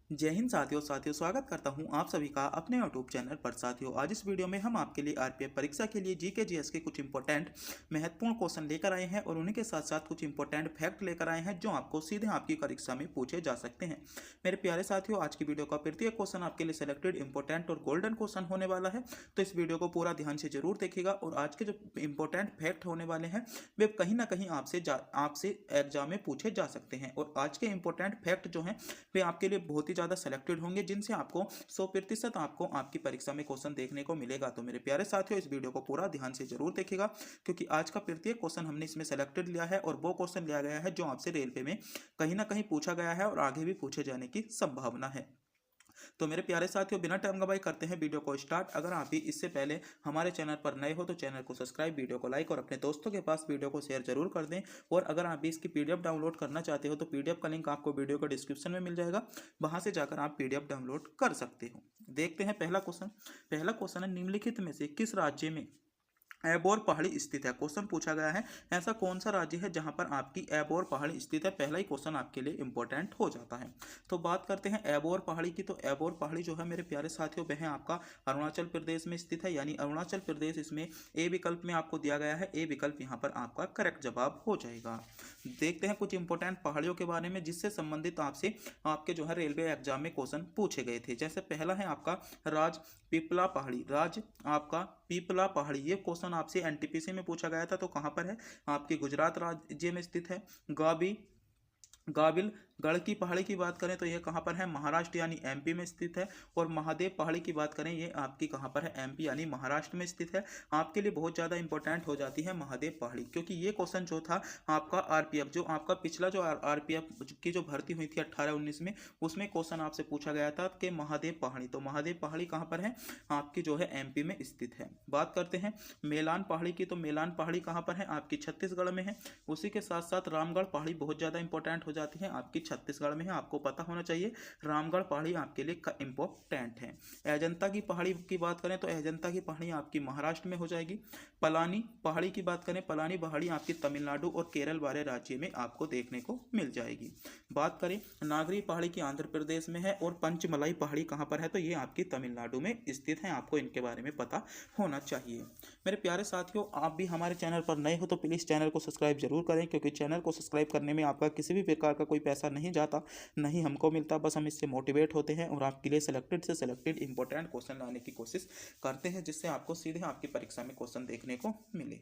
जय हिंद साथियों स्वागत करता हूं आप सभी का अपने यूट्यूब चैनल पर। साथियों, आज इस वीडियो में हम आपके लिए आरपीएफ परीक्षा के लिए जीके जीएस के कुछ इंपॉर्टेंट महत्वपूर्ण क्वेश्चन लेकर आए हैं और उन्हीं के साथ साथ कुछ इंपॉर्टेंट फैक्ट लेकर आए हैं जो आपको सीधे आपकी परीक्षा में पूछे जा सकते हैं। मेरे प्यारे साथियों, आज की वीडियो का प्रत्येक क्वेश्चन आपके लिए सिलेक्टेड इंपॉर्टेंट और गोल्डन क्वेश्चन होने वाला है, तो इस वीडियो को पूरा ध्यान से जरूर देखिएगा। और आज के जो इंपॉर्टेंट फैक्ट होने वाले हैं वे कहीं ना कहीं आपसे एग्जाम में पूछे जा सकते हैं। और आज के इंपॉर्टेंट फैक्ट जो हैं वे आपके लिए बहुत ही ज़्यादा सिलेक्टेड होंगे, जिनसे आपको 100% आपको आपकी परीक्षा में क्वेश्चन देखने को मिलेगा। तो मेरे प्यारे साथियों, इस वीडियो को पूरा ध्यान से जरूर देखिएगा, क्योंकि आज का प्रत्येक क्वेश्चन हमने इसमें सेलेक्टेड लिया है और वो क्वेश्चन लिया गया है जो आपसे रेलवे में कहीं ना कहीं पूछा गया है और आगे भी पूछे जाने की संभावना है। तो मेरे प्यारे साथियों, बिना टाइम गवाए करते हैं वीडियो को स्टार्ट। अगर आप भी इससे पहले हमारे चैनल पर नए हो तो चैनल को सब्सक्राइब, वीडियो को लाइक और अपने दोस्तों के पास वीडियो को शेयर जरूर कर दें। और अगर आप भी इसकी पीडीएफ डाउनलोड करना चाहते हो तो पीडीएफ का लिंक आपको वीडियो के डिस्क्रिप्शन में मिल जाएगा, वहां से जाकर आप पीडीएफ डाउनलोड कर सकते हो। देखते हैं पहला क्वेश्चन। पहला क्वेश्चन है, निम्नलिखित में से किस राज्य में एबोर पहाड़ी स्थित है। क्वेश्चन पूछा गया है ऐसा कौन सा राज्य है जहां पर आपकी एबोर पहाड़ी स्थित है। पहला ही क्वेश्चन आपके लिए इंपॉर्टेंट हो जाता है। तो बात करते हैं एबोर पहाड़ी की। तो एबोर पहाड़ी जो है मेरे प्यारे साथियों वह है आपका अरुणाचल प्रदेश में स्थित है, यानी अरुणाचल प्रदेश इसमें ए विकल्प में आपको दिया गया है। ए विकल्प यहाँ पर आपका करेक्ट जवाब हो जाएगा। देखते हैं कुछ इंपॉर्टेंट पहाड़ियों के बारे में जिससे संबंधित आपसे आपके जो है रेलवे एग्जाम में क्वेश्चन पूछे गए थे। जैसे पहला है आपका राज पीपला पहाड़ी। राज आपका पीपला पहाड़ी, ये क्वेश्चन आपसे एनटीपीसी में पूछा गया था। तो कहाँ पर है, आपके गुजरात राज्य में स्थित है। गाबिल गढ़ की पहाड़ी की बात करें तो यह कहाँ पर है, महाराष्ट्र यानी एमपी में स्थित है। और महादेव पहाड़ी की बात करें ये आपकी कहाँ पर है, एमपी यानी महाराष्ट्र में स्थित है। आपके लिए बहुत ज़्यादा इंपॉर्टेंट हो जाती है महादेव पहाड़ी, क्योंकि ये क्वेश्चन जो था आपका आरपीएफ जो आपका पिछला जो आरपीएफ की जो भर्ती हुई थी 18-19 में, उसमें क्वेश्चन आपसे पूछा गया था कि महादेव पहाड़ी। तो महादेव पहाड़ी कहाँ पर है, आपकी जो है एमपी में स्थित है। बात करते हैं मेलान पहाड़ी की। तो मेलान पहाड़ी कहाँ पर है, आपकी छत्तीसगढ़ में है। उसी के साथ साथ रामगढ़ पहाड़ी बहुत ज़्यादा इंपॉर्टेंट हो जाती है, आपकी छत्तीसगढ़ में है। आपको पता होना चाहिए रामगढ़ पहाड़ी आपके लिए इंपॉर्टेंट है। अजंता की पहाड़ी की बात करें तो अजंता की पहाड़ी आपकी महाराष्ट्र में हो जाएगी। पलानी पहाड़ी की बात करें, पलानी पहाड़ी आपकी तमिलनाडु और केरल वाले राज्य में आपको देखने को मिल जाएगी। बात करें नागरी पहाड़ी की, आंध्र प्रदेश में है। और पंचमलाई पहाड़ी कहाँ पर है, तो ये आपकी तमिलनाडु में स्थित है। आपको इनके बारे में पता होना चाहिए। मेरे प्यारे साथियों, आप भी हमारे चैनल पर नए हो तो प्लीज़ चैनल को सब्सक्राइब जरूर करें, क्योंकि चैनल को सब्सक्राइब करने में आपका किसी भी प्रकार का कोई पैसा नहीं जाता, नहीं हमको मिलता। बस हम इससे मोटिवेट होते हैं और आपके लिए सिलेक्टेड से सिलेक्टेड इंपॉर्टेंट क्वेश्चन लाने की कोशिश करते हैं, जिससे आपको सीधे आपकी परीक्षा में क्वेश्चन देखने को मिले।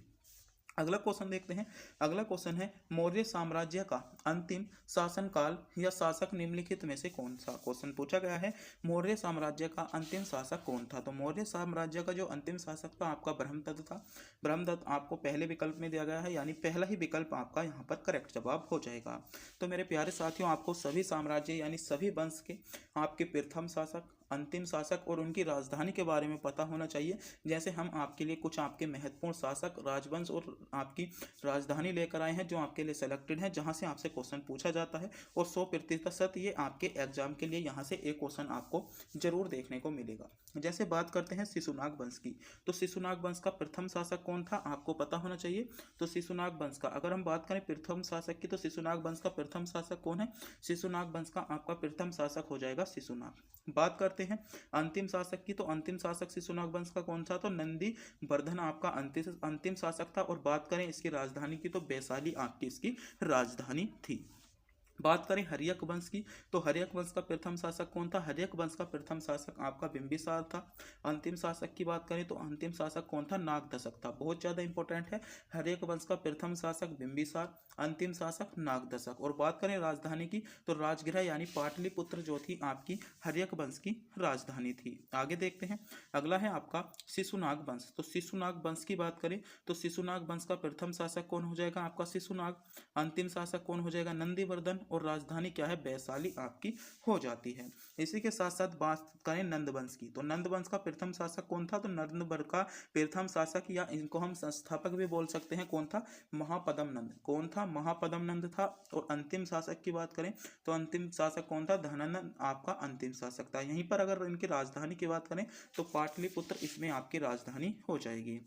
अगला क्वेश्चन देखते हैं। अगला क्वेश्चन है, मौर्य साम्राज्य का अंतिम शासनकाल या शासक निम्नलिखित में से कौन सा। क्वेश्चन पूछा गया है मौर्य साम्राज्य का अंतिम शासक कौन था। तो मौर्य साम्राज्य का जो अंतिम शासक था आपका ब्रह्मदत्त था। ब्रह्मदत्त आपको पहले विकल्प में दिया गया है, यानी पहला ही विकल्प आपका यहाँ पर करेक्ट जवाब हो जाएगा। तो मेरे प्यारे साथियों, आपको सभी साम्राज्य यानी सभी वंश के आपके प्रथम शासक, अंतिम शासक और उनकी राजधानी के बारे में पता होना चाहिए। जैसे हम आपके लिए कुछ आपके महत्वपूर्ण शासक, राजवंश और आपकी राजधानी लेकर आए हैं जो आपके लिए सेलेक्टेड हैं, जहां से आपसे क्वेश्चन पूछा जाता है। और 100% ये आपके एग्जाम के लिए यहाँ से एक क्वेश्चन आपको जरूर देखने को मिलेगा। जैसे बात करते हैं शिशुनाग वंश की। तो शिशुनाग वंश का प्रथम शासक कौन था, आपको पता होना चाहिए। तो शिशुनाग वंश का अगर हम बात करें प्रथम शासक की, तो शिशुनाग वंश का प्रथम शासक कौन है, शिशुनाग वंश का आपका प्रथम शासक हो जाएगा शिशुनाग। बात करते हैं अंतिम शासक की। तो अंतिम शासक शिशुनाग वंश का कौन सा, तो नंदी वर्धन आपका अंतिम शासक था। और बात करें इसकी राजधानी की, तो वैशाली आपकी इसकी राजधानी थी। बात करें हर्यक वंश की, तो हर्यक वंश का प्रथम शासक कौन था, हर्यक वंश का प्रथम शासक आपका बिंबिसार था। अंतिम शासक की बात करें तो अंतिम शासक कौन था, नागदशक था। बहुत ज़्यादा इंपॉर्टेंट है, हर्यक वंश का प्रथम शासक बिंबिसार, अंतिम शासक नागदशक। और बात करें राजधानी की, तो राजगृह यानी पाटलिपुत्र जो थी आपकी हर्यक वंश की राजधानी थी। आगे देखते हैं, अगला है आपका शिशुनाग वंश। तो शिशुनाग वंश की बात करें तो शिशुनाग वंश का प्रथम शासक कौन हो जाएगा, आपका शिशुनाग। अंतिम शासक कौन हो जाएगा, नंदीवर्धन। और राजधानी क्या है, वैशाली आपकी हो जाती है। इसी के साथ साथ बात करें नंदवंश की, तो नंदवंश का प्रथम शासक कौन था, तो नंदवंश का प्रथम शासक या इनको हम संस्थापक भी बोल सकते हैं, कौन था, महापद्म नंद। कौन था, महापद्म नंद था। और अंतिम शासक की बात करें तो अंतिम शासक कौन था, धनानंद आपका अंतिम शासक था। यहीं पर अगर इनकी राजधानी की बात करें तो पाटलिपुत्र इसमें आपकी राजधानी हो जाएगी।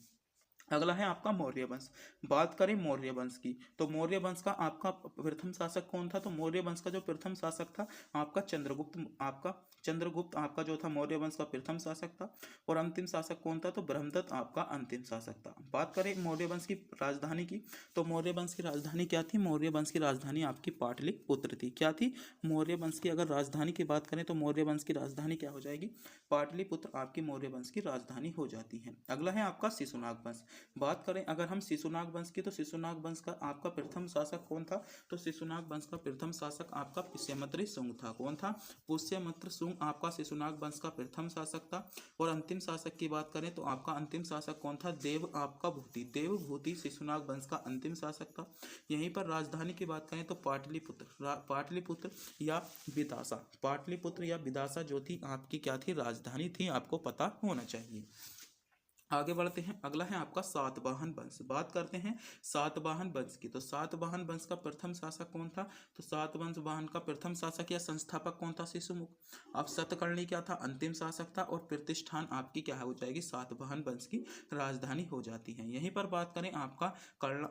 अगला है आपका मौर्य वंश। बात करें मौर्य वंश की, तो मौर्य वंश का आपका प्रथम शासक कौन था? तो मौर्य वंश का जो प्रथम शासक था आपका चंद्रगुप्त आपका जो था मौर्य वंश का प्रथम शासक था। और अंतिम शासक कौन था? तो ब्रह्मदत्त आपका अंतिम शासक था। बात करें मौर्य वंश की राजधानी की, तो मौर्य वंश की राजधानी क्या थी? मौर्य वंश की राजधानी आपकी पाटलिपुत्र थी। क्या थी? मौर्य वंश की अगर राजधानी की बात करें तो मौर्य वंश की राजधानी क्या हो जाएगी? पाटलिपुत्र आपकी मौर्य वंश की राजधानी हो जाती है। अगला है आपका शिशुनाग वंश। बात करें अगर हम शिशुनाग वंश की, तो शिशुनाग वंश का आपका प्रथम शासक कौन था? तो शिशुनाग वंश का प्रथम शासक आपका पुष्यमित्र शुंग था। कौन था? पुष्यमित्र शुंग आपका शिशुनाग वंश का प्रथम शासक था। और अंतिम शासक की बात करें तो आपका अंतिम शासक कौन था? देवभूति शिशुनाग वंश का अंतिम शासक था। यहीं पर राजधानी की बात करें तो पाटलिपुत्र या विदासा जो थी आपकी क्या थी? राजधानी थी। आपको पता होना चाहिए। आगे बढ़ते हैं। अगला है आपका सातवाहन वंश। बात करते हैं सातवाहन वंश की, तो सातवाहन वंश का प्रथम शासक कौन था? तो सातवाहन का प्रथम शासक या संस्थापक कौन था? शिशुमुख। अब सतकर्णी क्या था? अंतिम शासक था। और प्रतिष्ठान आपकी क्या हो जाएगी? सातवाहन वंश की राजधानी हो जाती है। यहीं पर बात करें आपका कर्ण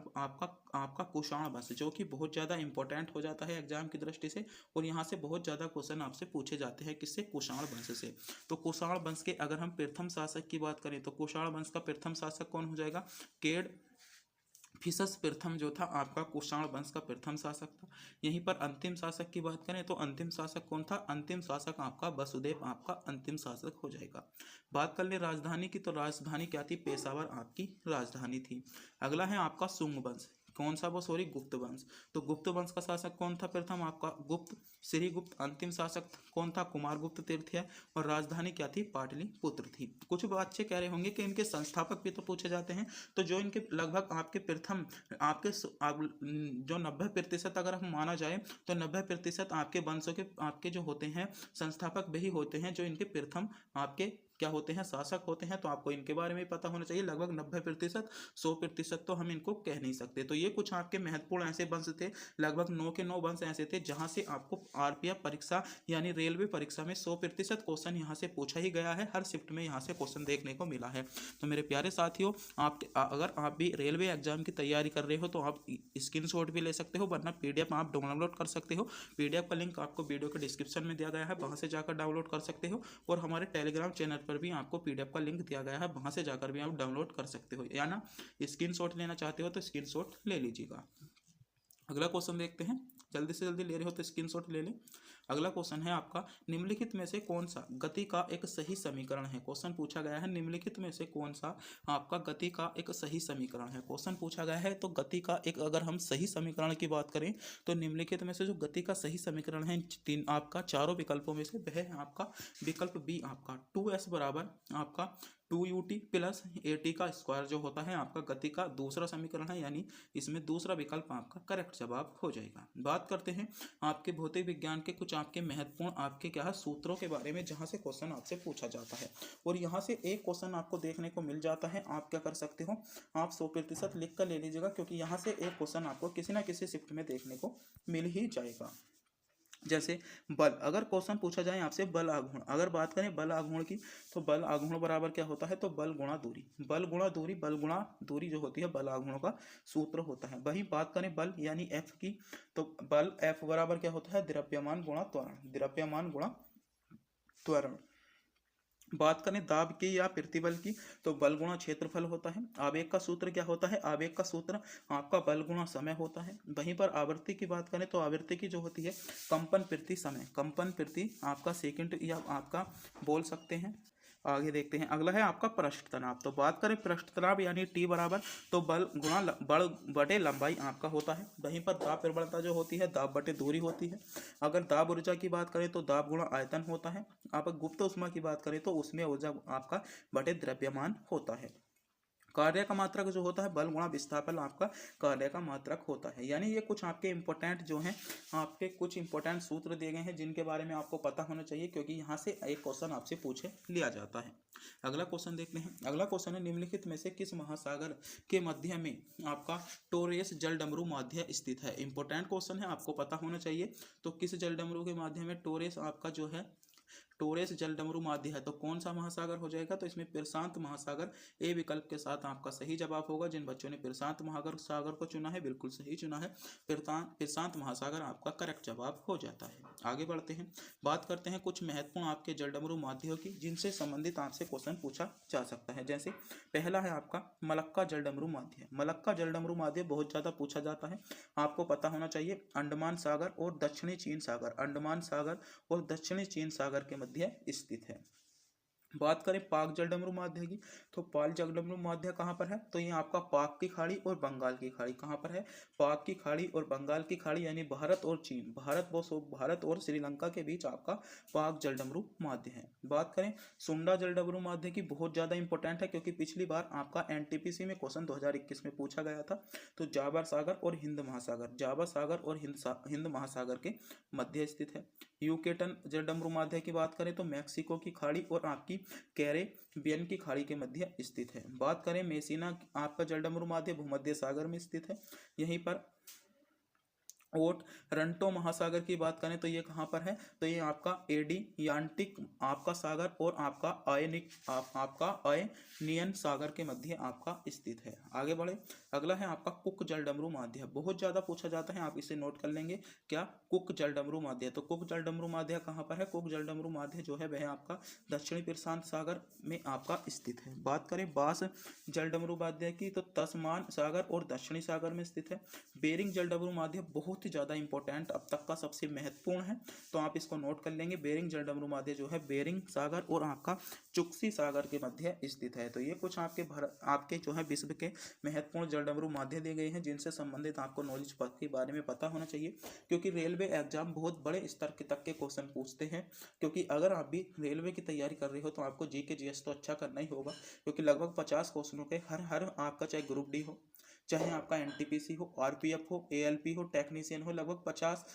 आपका कुषाण वंश, जो कि बहुत ज़्यादा इंपॉर्टेंट हो जाता है एग्जाम की दृष्टि से। और यहाँ से बहुत ज़्यादा क्वेश्चन आपसे पूछे जाते हैं। किससे? कुषाण वंश से। तो कुषाण वंश के अगर हम प्रथम शासक की बात करें तो कुषाण वंश का प्रथम शासक कौन हो जाएगा? केड फिसस प्रथम जो था आपका कुषाण वंश का प्रथम शासक था। यहीं पर अंतिम शासक की बात करें तो अंतिम शासक कौन था? अंतिम शासक आपका वसुदेव आपका अंतिम शासक हो जाएगा। बात कर ले राजधानी की, तो राजधानी क्या थी? पेशावर आपकी राजधानी थी। अगला है आपका शुंग वंश। कौन सा? वो सॉरी गुप्त वंश। तो गुप्त वंश का शासक कौन था? प्रथम आपका गुप्त श्रीगुप्त। अंतिम शासक कौन था? कुमारगुप्त तृतीय। और राजधानी क्या थी? पाटलिपुत्र थी। कुछ बच्चे कह रहे होंगे कि इनके संस्थापक भी तो पूछे जाते हैं। तो जो इनके लगभग आपके प्रथम जो 90% अगर हम माना जाए तो 90% आपके वंशों के आपके जो होते हैं संस्थापक वही होते हैं जो इनके प्रथम आपके क्या होते हैं? शासक होते हैं। तो आपको इनके बारे में पता होना चाहिए। लगभग 90%, 100% तो हम इनको कह नहीं सकते। तो ये कुछ आपके महत्वपूर्ण ऐसे वंश थे। लगभग 9 के 9 वंश ऐसे थे जहां से आपको आरपीएफ परीक्षा यानी रेलवे परीक्षा में 100% क्वेश्चन यहाँ से पूछा ही गया है। हर शिफ्ट में यहाँ से क्वेश्चन देखने को मिला है। तो मेरे प्यारे साथियों, अगर आप भी रेलवे एग्जाम की तैयारी कर रहे हो तो आप स्क्रीनशॉट भी ले सकते हो, वरना पीडीएफ आप डाउनलोड कर सकते हो। पीडीएफ का लिंक आपको वीडियो के डिस्क्रिप्शन में दिया गया है, वहां से जाकर डाउनलोड कर सकते हो। और हमारे टेलीग्राम चैनल पर भी आपको पीडीएफ का लिंक दिया गया है, वहां से जाकर भी आप डाउनलोड कर सकते हो। या ना स्क्रीनशॉट लेना चाहते हो तो स्क्रीनशॉट ले लीजिएगा। अगला क्वेश्चन देखते हैं। जल्दी से जल्दी ले रहे हो तो स्क्रीनशॉट ले लें। अगला क्वेश्चन है आपका, निम्नलिखित में से कौन सा गति का एक सही समीकरण है? क्वेश्चन पूछा गया है निम्नलिखित में से कौन सा आपका गति का एक सही समीकरण है। क्वेश्चन पूछा गया है तो गति का एक अगर हम सही समीकरण की बात करें तो निम्नलिखित में से जो गति का सही समीकरण है तीन आपका चारों विकल्पों में से वह है आपका विकल्प बी आपका 2s बराबर आपका 2ut प्लस at का स्क्वायर जो होता है आपका गति का दूसरा समीकरण है। यानी इसमें दूसरा विकल्प आपका करेक्ट जवाब हो जाएगा। बात करते हैं आपके भौतिक विज्ञान के कुछ आपके महत्वपूर्ण आपके क्या है सूत्रों के बारे में, जहां से क्वेश्चन आपसे पूछा जाता है। और यहाँ से एक क्वेश्चन आपको देखने को मिल जाता है। आप क्या कर सकते हो? आप 100% लिख कर ले लीजिएगा, क्योंकि यहाँ से एक क्वेश्चन आपको किसी ना किसी शिफ्ट में देखने को मिल ही जाएगा। जैसे बल, अगर क्वेश्चन पूछा जाए आपसे बल आघूर्ण, अगर बात करें बल आघूर्ण की, तो बल आघूर्ण बराबर क्या होता है? तो बल गुणा दूरी जो होती है बल आघूर्ण का सूत्र होता है। वहीं बात करें बल यानी एफ की, तो बल एफ बराबर क्या होता है? द्रव्यमान गुणा त्वरण। बात करें दाब की या प्रतिबल की, तो बल गुणा क्षेत्रफल होता है। आवेग का सूत्र क्या होता है? आवेग का सूत्र आपका बल गुणा समय होता है। वहीं पर आवृत्ति की बात करें तो आवृत्ति की जो होती है कंपन प्रति समय, कंपन प्रति आपका सेकंड या आपका बोल सकते हैं। आगे देखते हैं। अगला है आपका पृष्ठ तनाव। तो बात करें पृष्ठ तनाव यानी टी बराबर तो बल गुणा बल बटे लंबाई आपका होता है। वहीं पर दाब प्रवणता जो होती है दाब बटे दूरी होती है। अगर दाब ऊर्जा की बात करें तो दाब गुणा आयतन होता है। आप गुप्त ऊष्मा की बात करें तो उसमें ऊर्जा आपका बटे द्रव्यमान होता है। कार्य का मात्रक जो होता है बल गुणा विस्थापन आपका कार्य का मात्रक होता है। यानी ये कुछ आपके इंपॉर्टेंट जो हैं आपके कुछ इंपॉर्टेंट सूत्र दिए गए हैं जिनके बारे में आपको पता होना चाहिए, क्योंकि यहाँ से एक क्वेश्चन आपसे पूछे लिया जाता है। अगला क्वेश्चन देखते हैं। अगला क्वेश्चन है निम्नलिखित में से किस महासागर के मध्य में आपका टोरेस जलडमरू माध्य स्थित है? इंपॉर्टेंट क्वेश्चन है, आपको पता होना चाहिए। तो किस जलडमरू के माध्यम में टोरेस आपका जो है टोरेस जलडमरू माध्य है तो कौन सा महासागर हो जाएगा, तो इसमें प्रशांत महासागर ए विकल्प के साथ आपका सही जवाब होगा। जिन बच्चों ने प्रशांत महासागर को चुना है बिल्कुल सही चुना है, प्रशांत महासागर आपका करेक्ट जवाब हो जाता है। आगे बढ़ते हैं, बात करते हैं कुछ महत्वपूर्ण आपके जलडमरू माध्ययों की जिनसे संबंधित आपसे क्वेश्चन पूछा जा सकता है। जैसे पहला है आपका मलक्का जलडमरू माध्य। मलक्का जलडमरू माध्य बहुत ज्यादा पूछा जाता है, आपको पता होना चाहिए अंडमान सागर और दक्षिणी चीन सागर, अंडमान सागर और दक्षिणी चीन सागर के मध्य स्थित है। बात करें पाक जलडमरू माध्य की, तो पाक जलडमरू माध्य कहाँ पर है, तो ये आपका पाक की खाड़ी और बंगाल की खाड़ी कहाँ पर है, पाक की खाड़ी और बंगाल की खाड़ी यानी भारत और चीन, भारत और श्रीलंका के बीच आपका पाक जलडमरू माध्य है। बात करें सुंडा जलडमरू माध्य की, बहुत ज़्यादा इंपॉर्टेंट है क्योंकि पिछली बार आपका एनटीपीसी में क्वेश्चन 2021 में पूछा गया था। तो जाबर सागर और हिंद महासागर, जाबर सागर और हिंद महासागर के मध्य स्थित है। यूकेटन जलडमरू माध्य की बात करें तो मैक्सिको की खाड़ी और आपकी कैरेबियन की खाड़ी के मध्य स्थित है। बात करें मेसिना आपका जलडमरू माध्य भूमध्य सागर में स्थित है यहीं पर। और रंटो महासागर की बात करें तो ये कहाँ पर है, तो ये आपका एडियांटिक आपका सागर और आपका आयनियन सागर के मध्य आपका स्थित है। आगे बढ़े, अगला है आपका कुक जलडमरू माध्य, बहुत ज्यादा पूछा जाता है, आप इसे नोट कर लेंगे क्या, कुक जलडमरू माध्य। तो कुक जलडमरू माध्य कहाँ पर है, कुक जलडमरू माध्य जो है वह आपका दक्षिणी प्रशांत सागर में आपका स्थित है। बात करें बास जलडमरू माध्य की, तो तस्मान सागर और दक्षिणी सागर में स्थित है। बेरिंग जलडमरू माध्य बहुत ही ज़्यादा इंपॉर्टेंट अब तक का सबसे महत्वपूर्ण है, तो आप इसको नोट कर लेंगे। बेरिंग जलडमरू माध्य जो है बेरिंग सागर और आपका चुक्सी सागर के मध्य स्थित है। तो ये कुछ आपके जो है विश्व के महत्वपूर्ण जलडमरू माध्य दिए गए हैं जिनसे संबंधित आपको नॉलेज के बारे में पता होना चाहिए, क्योंकि रेलवे एग्जाम बहुत बड़े स्तर के तक के क्वेश्चन पूछते हैं। क्योंकि अगर आप भी रेलवे की तैयारी कर रहे हो तो आपको जीके जीएस तो अच्छा करना ही होगा, क्योंकि लगभग 50 क्वेश्चनों के हर आपका चाहे ग्रुप डी हो, चाहे आपका एनटीपीसी हो, आरपीएफ हो, एएलपी हो, टेक्नीशियन हो, लगभग 50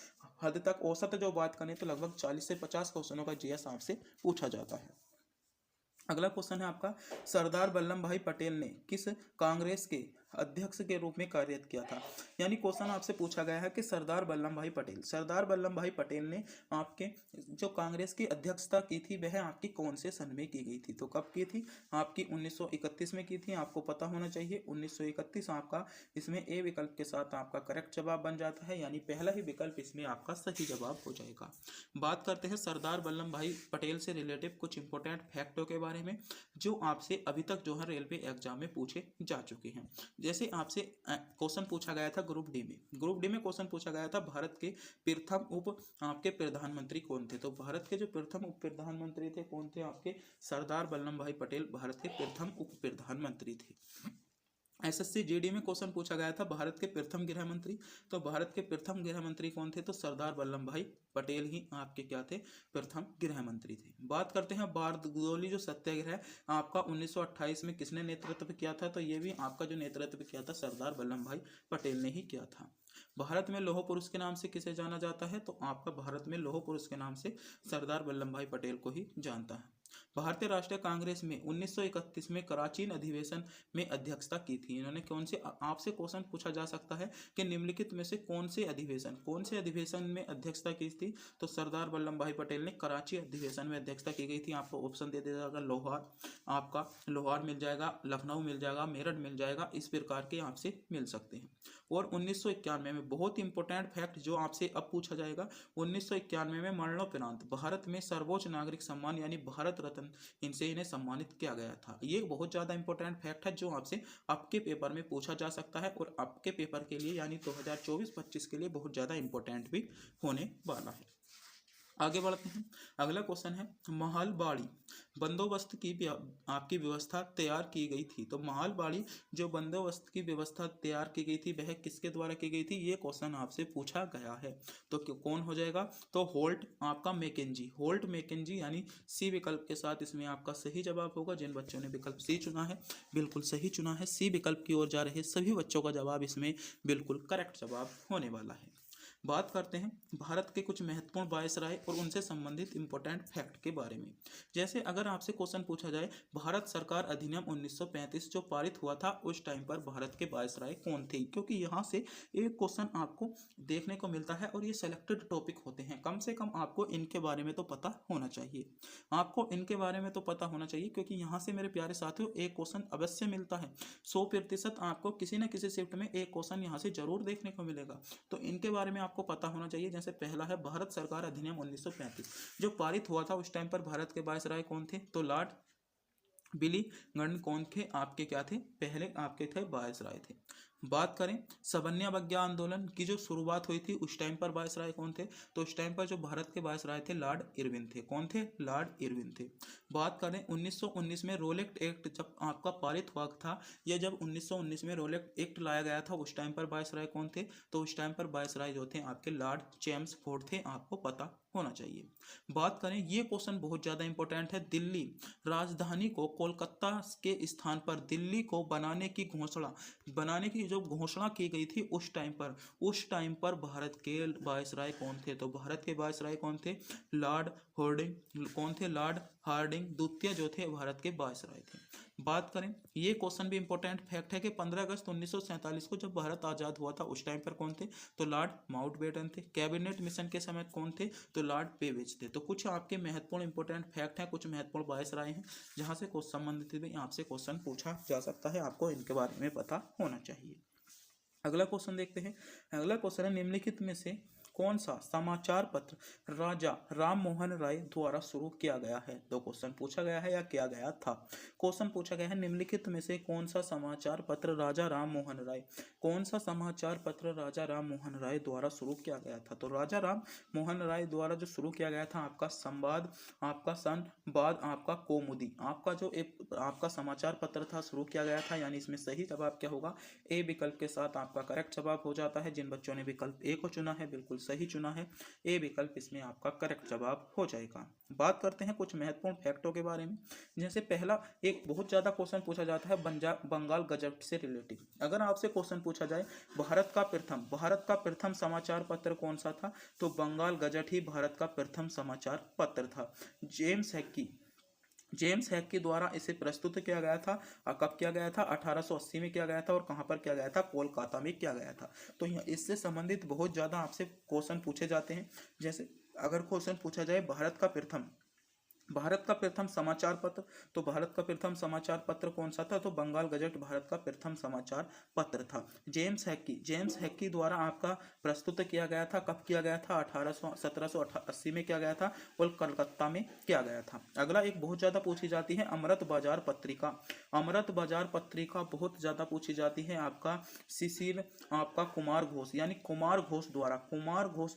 हद तक औसत जो बात करें तो लगभग 40 से 50 क्वेश्चनों का जीएस आपसे पूछा जाता है। अगला क्वेश्चन है आपका, सरदार वल्लभ भाई पटेल ने किस कांग्रेस के अध्यक्ष के रूप में कार्य किया था। यानी क्वेश्चन आपसे पूछा गया है कि सरदार वल्लभ भाई पटेल ने आपके जो कांग्रेस की अध्यक्षता की थी वह आपकी कौन से सन में की गई थी, तो कब की थी, आपकी 1931 में की थी। आपको पता होना चाहिए 1931 आपका इसमें ए विकल्प के साथ आपका करेक्ट जवाब बन जाता है, यानी पहला ही विकल्प इसमें आपका सही जवाब हो जाएगा। बात करते हैं सरदार वल्लभ भाई पटेल से रिलेटिव कुछ इंपॉर्टेंट फैक्टों के बारे में जो आपसे अभी तक जो है रेलवे एग्जाम में पूछे जा चुके हैं। जैसे आपसे क्वेश्चन पूछा गया था ग्रुप डी में क्वेश्चन पूछा गया था भारत के प्रथम उप आपके प्रधानमंत्री कौन थे, तो भारत के जो प्रथम उप प्रधानमंत्री थे कौन थे, आपके सरदार वल्लभ भाई पटेल भारत के प्रथम उप प्रधानमंत्री थे। एसएससी जीडी में क्वेश्चन पूछा गया था भारत के प्रथम गृह मंत्री, तो भारत के प्रथम गृह मंत्री कौन थे, तो सरदार वल्लभ भाई पटेल ही आपके क्या थे, प्रथम गृह मंत्री थे। बात करते हैं बारदोली जो सत्याग्रह आपका 1928 में किसने नेतृत्व किया था, तो ये भी आपका जो नेतृत्व किया था सरदार वल्लभ भाई पटेल ने ही किया था। भारत में लौह पुरुष के नाम से किसे जाना जाता है, तो आपका भारत में लौह पुरुष के नाम से सरदार वल्लभ भाई पटेल को ही जानता है। भारतीय राष्ट्रीय कांग्रेस में 1931 में कराची अधिवेशन में अध्यक्षता की थी। इन्होंने कौन से, आपसे क्वेश्चन पूछा जा सकता है कि निम्नलिखित में से कौन से अधिवेशन में अध्यक्षता की थी, तो सरदार वल्लभ भाई पटेल ने कराची अधिवेशन में अध्यक्षता की गई थी। आपको ऑप्शन दे दिया जाएगा, लोहार मिल जाएगा, लखनऊ मिल जाएगा, मेरठ मिल जाएगा, इस प्रकार के आपसे मिल सकते हैं। और 1991 में बहुत इंपॉर्टेंट फैक्ट जो आपसे अब पूछा जाएगा, 1991 में मरणोपरांत भारत में सर्वोच्च नागरिक सम्मान यानी भारत रत्न इनसे इन्हें सम्मानित किया गया था। ये बहुत ज़्यादा इंपॉर्टेंट फैक्ट है जो आपसे आपके पेपर में पूछा जा सकता है और आपके पेपर के लिए यानी 2024-25 के लिए बहुत ज़्यादा इंपॉर्टेंट भी होने वाला है। आगे बढ़ते हैं, अगला क्वेश्चन है महलबाड़ी बंदोबस्त की आपकी व्यवस्था तैयार की गई थी, तो महलबाड़ी जो बंदोबस्त की व्यवस्था तैयार की गई थी वह किसके द्वारा की गई थी, ये क्वेश्चन आपसे पूछा गया है। तो कौन हो जाएगा, तो होल्ट मैकेंजी यानी सी विकल्प के साथ इसमें आपका सही जवाब होगा। जिन बच्चों ने विकल्प सी चुना है बिल्कुल सही चुना है, सी विकल्प की ओर जा रहे सभी बच्चों का जवाब इसमें बिल्कुल करेक्ट जवाब होने वाला है। बात करते हैं भारत के कुछ महत्वपूर्ण वायसराय और उनसे संबंधित इंपॉर्टेंट फैक्ट के बारे में। जैसे अगर आपसे क्वेश्चन पूछा जाए भारत सरकार अधिनियम 1935 जो पारित हुआ था उस टाइम पर भारत के वायसराय कौन थे, क्योंकि यहाँ से एक क्वेश्चन आपको देखने को मिलता है और ये सेलेक्टेड टॉपिक होते हैं। कम से कम आपको इनके बारे में तो पता होना चाहिए, आपको इनके बारे में तो पता होना चाहिए, क्योंकि यहाँ से मेरे प्यारे साथियों एक क्वेश्चन अवश्य मिलता है। 100% आपको किसी न किसी शिफ्ट में एक क्वेश्चन यहाँ से जरूर देखने को मिलेगा, तो इनके बारे में आपको पता होना चाहिए। जैसे पहला है भारत सरकार अधिनियम 1935 जो पारित हुआ था उस टाइम पर भारत के वायसराय कौन थे, तो लॉर्ड विलिंगडन कौन थे, आपके क्या थे, पहले आपके थे वायसराय थे। बात करें सबन्यावज्ञा आंदोलन की जो शुरुआत हुई थी उस टाइम पर वायसराय कौन थे, तो उस टाइम पर जो भारत के वायसराय थे लॉर्ड इरविन थे। कौन थे, लॉर्ड इरविन थे। बात करें 1919 में रोलेट एक्ट जब आपका पारित हुआ था, या जब 1919 में रोलेट एक्ट लाया गया था उस टाइम पर वायसराय कौन थे, तो उस टाइम पर वायसराय जो थे आपके लॉर्ड चेम्सफोर्ड थे, आपको पता होना चाहिए। बात करें ये क्वेश्चन बहुत ज़्यादा इंपॉर्टेंट है, दिल्ली राजधानी को कोलकाता के स्थान पर दिल्ली को बनाने की जो घोषणा की गई थी उस टाइम पर भारत के वायसराय कौन थे, तो भारत के वायसराय कौन थे, लॉर्ड हार्डिंग कौन थे, लॉर्ड हार्डिंग द्वितीय जो थे भारत के वायसराय थे। बात करें ये क्वेश्चन भी इंपॉर्टेंट फैक्ट है कि 15 अगस्त 1947 को जब भारत आज़ाद हुआ था उस टाइम पर कौन थे, तो लॉर्ड माउंटबेटन थे। कैबिनेट मिशन के समय कौन थे, तो लॉर्ड पेवेज थे। तो कुछ आपके महत्वपूर्ण इंपॉर्टेंट फैक्ट हैं, कुछ महत्वपूर्ण वायसराय हैं जहां से कुछ संबंधित भी आपसे क्वेश्चन पूछा जा सकता है, आपको इनके बारे में पता होना चाहिए। अगला क्वेश्चन देखते हैं। अगला क्वेश्चन है निम्नलिखित में से कौन सा समाचार पत्र राजा राम मोहन राय द्वारा शुरू किया गया है, तो क्वेश्चन पूछा गया है या किया गया था। क्वेश्चन पूछा गया है निम्नलिखित में से कौन सा समाचार पत्र राजा राम मोहन राय, कौन सा समाचार पत्र राजा राम मोहन राय द्वारा शुरू किया गया था, तो राजा राम मोहन राय द्वारा जो शुरू किया गया था आपका संवाद, आपका संवाद, आपका कौमुदी, आपका जो एक आपका समाचार पत्र था शुरू किया गया था। यानी इसमें सही जवाब क्या होगा, ए विकल्प के साथ आपका करेक्ट जवाब हो जाता है। जिन बच्चों ने विकल्प ए को चुना है बिल्कुल सही चुना है, ए विकल्प इसमें आपका करेक्ट जवाब हो जाएगा। बात करते हैं कुछ महत्वपूर्ण फैक्टों के बारे में। जैसे पहला एक बहुत ज्यादा क्वेश्चन पूछा जाता है बंगाल गजट से रिलेटेड। अगर आपसे क्वेश्चन पूछा जाए भारत का प्रथम समाचार पत्र कौन सा था, तो बंगाल गजट ही भारत का प्रथम समाचार पत्र था। जेम्स हैक के द्वारा इसे प्रस्तुत किया गया था। कब किया गया था, 1880 में किया गया था। और कहाँ पर किया गया था, कोलकाता में किया गया था। तो यहाँ इससे संबंधित बहुत ज़्यादा आपसे क्वेश्चन पूछे जाते हैं। जैसे अगर क्वेश्चन पूछा जाए भारत का प्रथम समाचार पत्र, तो भारत का प्रथम समाचार पत्र कौन सा था, तो बंगाल गजट भारत का प्रथम समाचार पत्र था। जेम्स हैकी द्वारा आपका प्रस्तुत किया गया था। कब किया गया था, 1780 में किया गया था और कलकत्ता में किया गया था। अगला एक बहुत ज्यादा पूछी जाती है अमृत बाजार पत्रिका बहुत ज्यादा पूछी जाती है। आपका शिशिर आपका कुमार घोष यानी कुमार घोष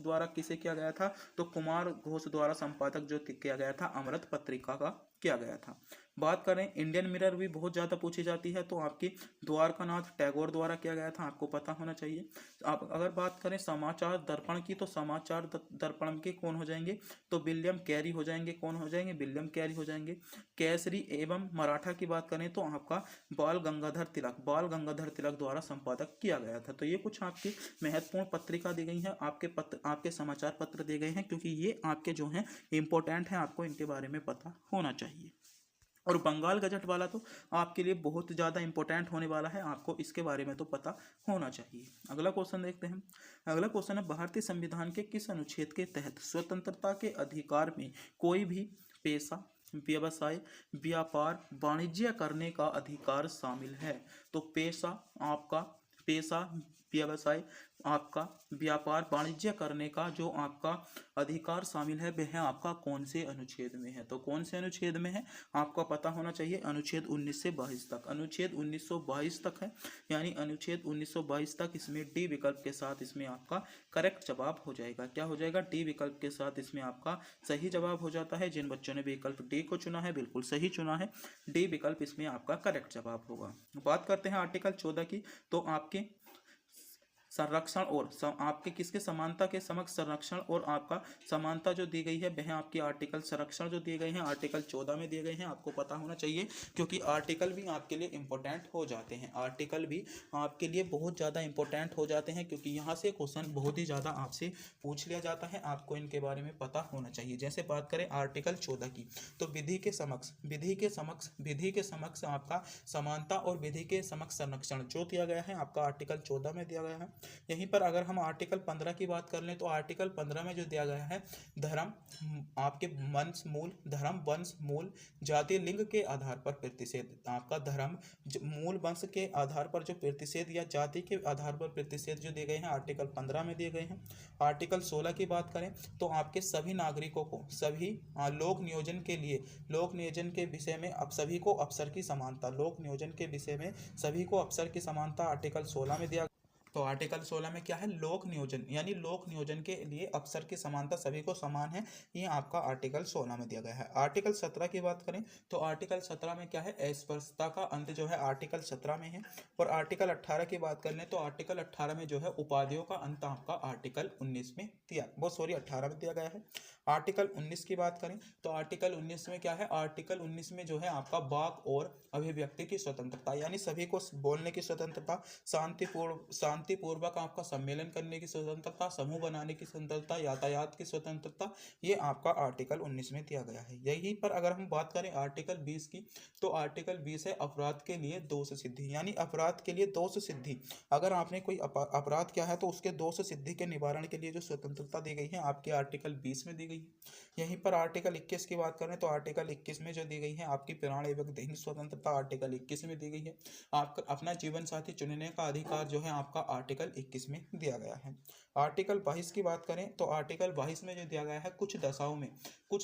द्वारा किसे किया गया था, तो कुमार घोष द्वारा संपादक जो किया गया था अमृत पत्रिका का किया गया था। बात करें इंडियन मिरर भी बहुत ज्यादा पूछी जाती है, तो आपकी द्वारकानाथ टैगोर द्वारा किया गया था, आपको पता होना चाहिए। आप अगर बात करें समाचार दर्पण की, तो समाचार दर्पण के कौन हो जाएंगे, तो विलियम कैरी हो जाएंगे। कौन हो जाएंगे, विलियम कैरी हो जाएंगे। केसरी एवं मराठा की बात करें तो आपका बाल गंगाधर तिलक द्वारा संपादक किया गया था। तो ये कुछ आपकी महत्वपूर्ण पत्रिका दी गई है, आपके समाचार पत्र दिए गए हैं, क्योंकि ये आपके जो हैं इंपॉर्टेंट हैं, आपको इनके बारे में पता होना चाहिए। और बंगाल गजट वाला तो आपके लिए बहुत ज़्यादा इंपॉर्टेंट होने वाला है, आपको इसके बारे में तो पता होना चाहिए। अगला क्वेश्चन देखते हैं। अगला क्वेश्चन है भारतीय संविधान के किस अनुच्छेद के तहत स्वतंत्रता के अधिकार में कोई भी पेशा, व्यवसाय, व्यापार, वाणिज्य करने का अधिकार शामिल है, तो पेशा, व्यवसाय, आपका व्यापार, वाणिज्य करने का जो आपका अधिकार शामिल है वह आपका कौन से अनुच्छेद में है, तो कौन से अनुच्छेद में है आपको पता होना चाहिए। अनुच्छेद 19 से 22 तक, अनुच्छेद 1922 तक है, यानी अनुच्छेद 1922 तक। इसमें डी विकल्प के साथ इसमें आपका करेक्ट जवाब हो जाएगा। क्या हो जाएगा, डी विकल्प के साथ इसमें आपका सही जवाब हो जाता है। जिन बच्चों ने विकल्प डी को चुना है बिल्कुल सही चुना है, डी विकल्प इसमें आपका करेक्ट जवाब होगा। बात करते हैं आर्टिकल 14 की, तो आपके संरक्षण और आपके किसके समानता के समक्ष संरक्षण और आपका समानता जो दी गई है वह आपकी आर्टिकल संरक्षण जो दिए गए हैं आर्टिकल 14 में दिए गए हैं। आपको पता होना चाहिए क्योंकि आर्टिकल भी आपके लिए इंपॉर्टेंट हो जाते हैं, आर्टिकल भी आपके लिए बहुत ज़्यादा इंपॉर्टेंट हो जाते हैं क्योंकि यहाँ से क्वेश्चन बहुत ही ज़्यादा आपसे पूछ लिया जाता है। आपको इनके बारे में पता होना चाहिए। जैसे बात करें आर्टिकल 14 की, तो विधि के समक्ष आपका समानता और विधि के समक्ष संरक्षण जो दिया गया है आपका आर्टिकल 14 में दिया गया है। यहीं पर अगर हम आर्टिकल 15 की बात कर लें तो आर्टिकल 15 में जो दिया गया है धर्म आपके वंश मूल, धर्म वंश मूल जाति लिंग के आधार पर प्रतिषेध, आपका धर्म मूल वंश के आधार पर जो प्रतिषेध या जाति के आधार पर प्रतिषेध जो दिए गए हैं आर्टिकल 15 में दिए गए हैं। आर्टिकल 16 की बात करें तो आपके सभी नागरिकों को सभी लोक नियोजन के लिए लोक नियोजन के विषय में अब सभी को अवसर की समानता, लोक नियोजन के विषय में सभी को अवसर की समानता आर्टिकल 16 में दिया। तो आर्टिकल 16 में क्या है, लोक नियोजन यानी लोक नियोजन के लिए अवसर की समानता सभी को समान है, ये आपका आर्टिकल 16 में दिया गया है। आर्टिकल 17 की बात करें तो आर्टिकल 17 में क्या है, अस्पृश्यता का अंत जो है आर्टिकल 17 में है। और आर्टिकल 18 की बात कर लें तो आर्टिकल 18 में जो है उपाधियों का अंत आपका आर्टिकल 19 में दिया, वो सॉरी 18 में दिया गया है। आर्टिकल 19 की बात करें तो आर्टिकल 19 में क्या है, आर्टिकल 19 में जो है आपका वाक और अभिव्यक्ति की स्वतंत्रता यानी सभी को बोलने की स्वतंत्रता, शांतिपूर्वक आपका सम्मेलन करने की स्वतंत्रता, समूह बनाने की स्वतंत्रता, यातायात की स्वतंत्रता, ये आपका आर्टिकल 19 में दिया गया है। यहीं पर अगर हम बात करें आर्टिकल 20 की तो आर्टिकल 20 है अपराध के लिए दोष सिद्धि यानी अपराध के लिए दोष सिद्धि, अगर आपने कोई अपराध किया है तो उसके दोष सिद्धि के निवारण के लिए जो स्वतंत्रता दी गई है आपके आर्टिकल 20 में दी गई है। यहीं पर आर्टिकल 21 की बात करें तो आर्टिकल 21 में जो दी गई है आपकी प्राण एवं दैहिक स्वतंत्रता आर्टिकल 21 में दी गई है। आपका अपना जीवन साथी चुनने का अधिकार जो है आपका आर्टिकल 21 में दिया गया है। आर्टिकल 22 की बात करें तो आर्टिकल 22 में जो दिया गया है कुछ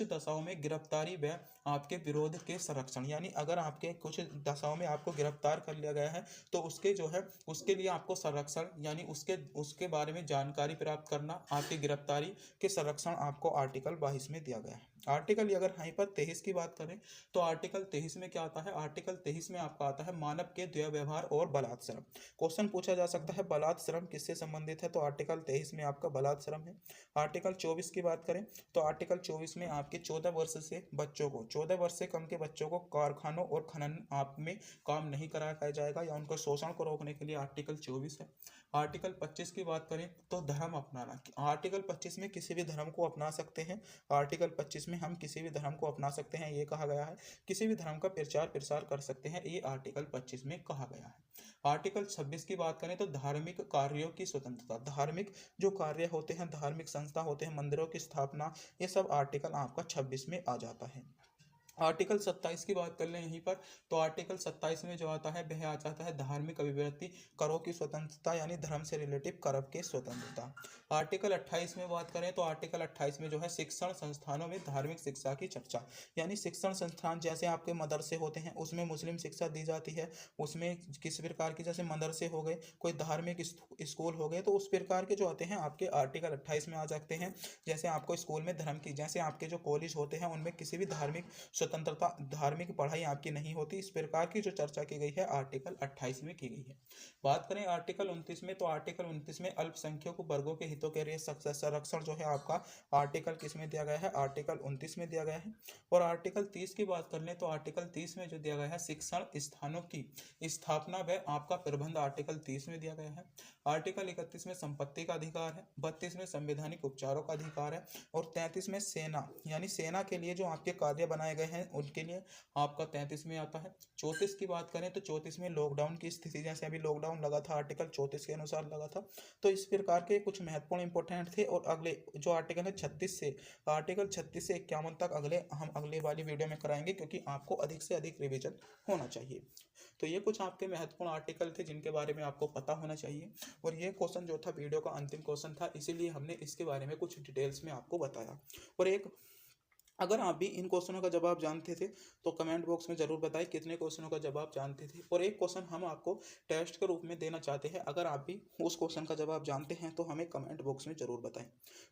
दशाओं में गिरफ्तारी व आपके विरोध के संरक्षण यानी अगर आपके कुछ दशाओं में आपको गिरफ्तार कर लिया गया है तो उसके जो है उसके लिए आपको संरक्षण यानी उसके बारे में जानकारी प्राप्त करना, आपकी गिरफ्तारी के संरक्षण आपको आर्टिकल 22 में दिया गया है। आर्टिकल अगर यहीं पर 23 की बात करें तो आर्टिकल 23 में क्या आता है, आर्टिकल 23 में आपका आता है मानव के दुर्व्यवहार और बलात् श्रम। क्वेश्चन पूछा जा सकता है बलात् श्रम किससे संबंधित है, तो आर्टिकल 23 में आपका बलात् श्रम है। आर्टिकल 24 की बात करें तो आर्टिकल 24 में आपके 14 वर्ष से बच्चों को 14 वर्ष से कम के बच्चों को कारखानों और खनन आप में काम नहीं कराया जाएगा या उनको शोषण को रोकने के लिए आर्टिकल 24 है। आर्टिकल 25 की बात करें तो धर्म अपनाना, आर्टिकल 25 में किसी भी धर्म को अपना सकते हैं, आर्टिकल 25 में हम किसी भी धर्म को अपना सकते हैं ये कहा गया है, किसी भी धर्म का प्रचार प्रसार कर सकते हैं ये आर्टिकल 25 में कहा गया है। आर्टिकल 26 की बात करें तो धार्मिक कार्यों की स्वतंत्रता, धार्मिक जो कार्य होते हैं, धार्मिक संस्था होते हैं, मंदिरों की स्थापना, ये सब आर्टिकल आपका 26 में आ जाता है। आर्टिकल 27 की बात कर लें यहीं पर तो आर्टिकल 27 में जो आता है वह आ जाता है धार्मिक अभिव्यक्ति करों की स्वतंत्रता यानी धर्म से रिलेटिव कर की स्वतंत्रता। आर्टिकल 28 में बात करें तो आर्टिकल 28 में जो है शिक्षण संस्थानों में धार्मिक शिक्षा की चर्चा यानी शिक्षण संस्थान जैसे आपके मदरसे होते हैं उसमें मुस्लिम शिक्षा दी जाती है, उसमें किस प्रकार की जैसे मदरसे हो गए, कोई धार्मिक स्कूल हो गए, तो उस प्रकार के जो आते हैं आपके आर्टिकल 28 में आ जाते हैं। जैसे आपको स्कूल में धर्म की, जैसे आपके जो कॉलेज होते हैं उनमें किसी भी धार्मिक स्वतंत्रता, धार्मिक पढ़ाई आपकी नहीं होती, इस प्रकार की जो चर्चा की गई है आर्टिकल 28 में की गई है। बात करें आर्टिकल 29 में तो आर्टिकल 29 में अल्पसंख्यक वर्गों के हितों के लिए संरक्षण जो है आपका आर्टिकल किस में दिया गया है, आर्टिकल 29 में दिया गया है। और आर्टिकल 30 की बात कर लें तो आर्टिकल 30 में जो दिया गया है शिक्षण स्थानों की स्थापना व आपका प्रबंध आर्टिकल 30 में दिया गया है। आर्टिकल 31 में संपत्ति का अधिकार है, 32 में संवैधानिक उपचारों का अधिकार है और 33 में सेना यानी सेना के लिए जो आपके कार्य बनाए गए हैं उनके लिए आपका 33 में आता है। 34 की बात करें तो 34 में लॉकडाउन की स्थिति, जैसे अभी लॉकडाउन लगा था आर्टिकल 34 के अनुसार लगा था, तो इस प्रकार के कुछ महत्वपूर्ण इंपॉर्टेंट थे। और अगले जो आर्टिकल है 36 से आर्टिकल 36 से 51 तक हम अगले वाली वीडियो में कराएंगे क्योंकि आपको अधिक से अधिक रिवीजन होना चाहिए। तो ये कुछ आपके महत्वपूर्ण आर्टिकल थे जिनके बारे में आपको पता होना चाहिए और ये क्वेश्चन जो था वीडियो का अंतिम क्वेश्चन था, इसीलिए हमने इसके बारे में कुछ डिटेल्स में आपको बताया। और एक अगर आप भी इन क्वेश्चनों का जवाब जानते थे तो कमेंट बॉक्स में ज़रूर बताएं कितने क्वेश्चनों का जवाब जानते थे। और एक क्वेश्चन हम आपको टेस्ट के रूप में देना चाहते हैं, अगर आप भी उस क्वेश्चन का जवाब जानते हैं तो हमें कमेंट बॉक्स में ज़रूर बताएं।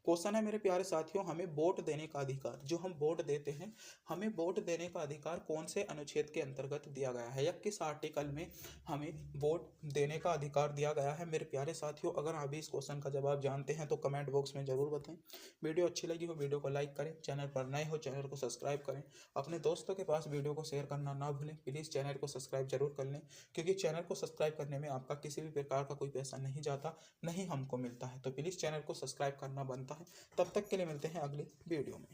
क्वेश्चन है मेरे प्यारे साथियों, हमें वोट देने का अधिकार, जो हम वोट देते हैं, हमें वोट देने का अधिकार कौन से अनुच्छेद के अंतर्गत दिया गया है या किस आर्टिकल में हमें वोट देने का अधिकार दिया गया है। मेरे प्यारे साथियों, अगर आप भी इस क्वेश्चन का जवाब जानते हैं तो कमेंट बॉक्स में ज़रूर बताएं। वीडियो अच्छी लगी हो वीडियो को लाइक करें, चैनल पर नए हो चैनल को सब्सक्राइब करें, अपने दोस्तों के पास वीडियो को शेयर करना ना भूलें। प्लीज़ चैनल को सब्सक्राइब जरूर कर लें, क्योंकि चैनल को सब्सक्राइब करने में आपका किसी भी प्रकार का कोई पैसा नहीं जाता, नहीं हमको मिलता है। तो प्लीज़ चैनल को सब्सक्राइब करना बनता है। तब तक के लिए मिलते हैं अगली वीडियो में।